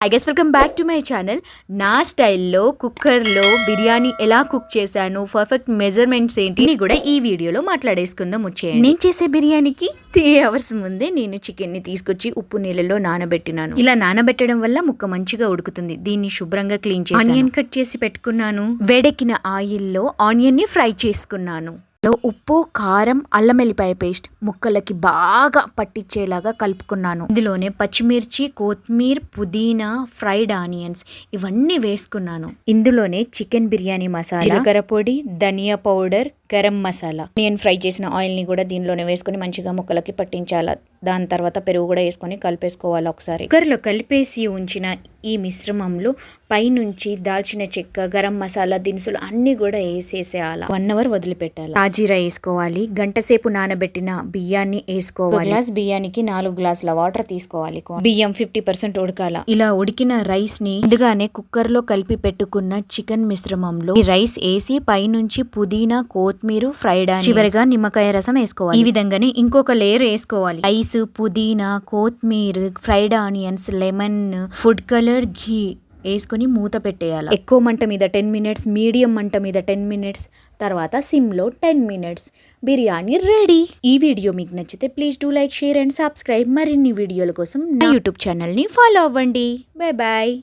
I guess welcome back to my channel. నా స్టైల్లో కుక్కర్లో బిర్యానీ ఎలా కుక్ చేశాను, పర్ఫెక్ట్ మెజర్మెంట్స్ ఏంటి అని కూడా ఈ వీడియోలో మాట్లాడేసుకుందాం. వచ్చేయండి. నేను చేసే బిర్యానీకి 3 hours ముందే నేను చికెన్ని తీసుకొచ్చి ఉప్పు నీళ్ళలో నానబెట్టినాను. ఇలా నానబెట్టడం వల్ల ముక్క మంచిగా ఉడుకుతుంది. దీన్ని శుభ్రంగా క్లీన్ చేసి ఆనియన్ కట్ చేసి పెట్టుకున్నాను. వేడెక్కిన ఆయిల్లో ఆనియన్ ని ఫ్రై చేసుకున్నాను. ఉప్పు, కారం, అల్లం వెల్లిపాయ పేస్ట్ ముక్కలకి బాగా పట్టించేలాగా కలుపుకున్నాను. ఇందులోనే పచ్చిమిర్చి, కొత్తిమీర, పుదీనా, ఫ్రైడ్ ఆనియన్స్ ఇవన్నీ వేసుకున్నాను. ఇందులోనే చికెన్ బిర్యానీ మసాలా, జీలకర్ర పొడి, ధనియా powder, garam masala, onion fry చేసిన ఆయిల్ ని కూడా దీనిలోనే వేసుకొని మంచిగా ముక్కలకి పట్టించాలి. దాని తర్వాత పెరుగు కూడా వేసుకొని కలిపేసుకోవాలి. ఒకసారి కుక్కర్లో కలిపేసి ఉంచిన ఈ మిశ్రమంలో పైనుంచి దాల్చిన చెక్క, గరం మసాలా దినుసులు అన్ని కూడా వేసేసేయాలి. 1 hour వదిలిపెట్టాలి. జీరా వేసుకోవాలి. గంట సేపు నానబెట్టిన బియ్యాన్ని వేసుకోవాలి. గ్లాస్ బియ్యానికి 4 గ్లాసుల వాటర్ తీసుకోవాలి. బియ్యం 50% ఉడకాల. ఇలా ఉడికిన రైస్ ని ముందుగానే కుక్కర్ లో కలిపి పెట్టుకున్న చికెన్ మిశ్రమంలో ఈ రైస్ వేసి పైనుంచి పుదీనా, కొత్తిమీర, ఫ్రైడ్ ఆనియన్స్, చివరిగా నిమ్మకాయ రసం వేసుకోవాలి. ఈ విధంగానే ఇంకొక లేయర్ వేసుకోవాలి. రైస్, పుదీనా, కొత్తిమీర, fried onions, lemon, food colour, ghee వేసుకొని మూత పెట్టేయాలి. ఎక్కువ మంట మీద 10 minutes, మీడియం మంట మీద 10 minutes, తర్వాత సిమ్లో 10 minutes. బిర్యానీ రెడీ. ఈ వీడియో మీకు నచ్చితే please do like, share and subscribe. మరిన్ని వీడియోల కోసం నా యూట్యూబ్ ఛానల్ని ఫాలో అవ్వండి. Bye bye.